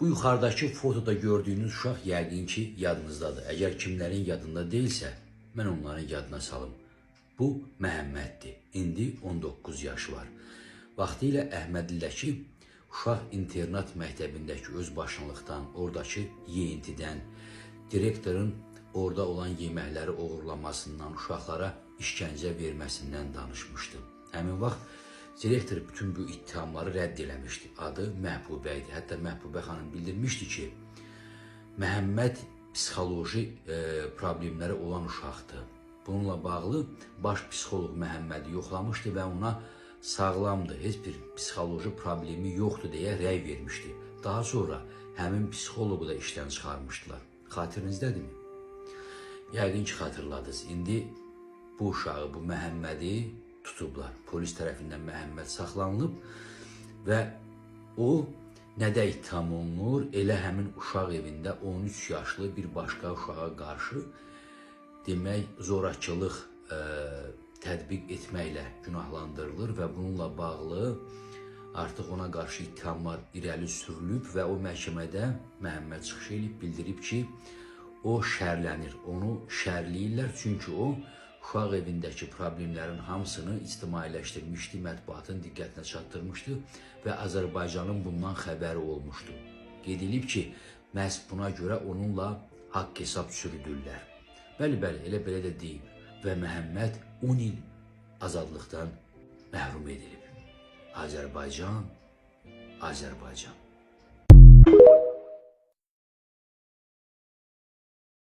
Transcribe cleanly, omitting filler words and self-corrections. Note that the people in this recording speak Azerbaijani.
Bu yuxarıdakı fotoda gördüyünüz uşaq yəqin ki, yadınızdadır. Əgər kimlərin yadında deyilsə, mən onların yadına salım. Bu Məhəmməddir. İndi 19 yaşı var. Vaxtilə Əhmədlidəki uşaq internat məktəbindəki özbaşınalıqdan, oradakı yeyintidən, direktorun orada olan yeməkləri oğurlamasından, uşaqlara işgəncə verməsindən danışmışdı. Həmin vaxt direktor bütün bu ittihamları rədd eləmişdi. Adı Məhbubə idi. Hətta Məhbubə xanım bildirmişdi ki, Məhəmməd psixoloji problemləri olan uşaqdır. Bununla bağlı baş psixoloq Məhəmmədi yoxlamışdı və ona sağlamdır, heç bir psixoloji problemi yoxdur deyə rəy vermişdi. Daha sonra həmin psixoloqu da işdən çıxarmışdılar. Xatirinizdədirmi? Yəqin ki, xatırladınız. İndi bu uşağı, bu Məhəmmədi tutublar. Polis tərəfindən Məhəmməd saxlanılıb və o nədə ittiham olunur? Elə həmin uşaq evində 13 yaşlı bir başqa uşağa qarşı demək zorakılıq tətbiq etməklə günahlandırılır və bununla bağlı artıq ona qarşı ittihamlar irəli sürülüb və o məhkəmədə Məhəmməd çıxış edib bildirib ki, o şərlənir, onu şərləyirlər çünki o uşaq evindəki problemlərin hamısını ictimailəşdirmişdi, mətbuatın diqqətinə çatdırmışdı və Azərbaycanın bundan xəbəri olmuşdu. Qeyd edilib ki, məhz buna görə onunla haqq hesab çürüdürlər. Bəli, elə belə də deyib və Məhəmməd 10 il azadlıqdan məhrum edilib. Azərbaycan, Azərbaycan.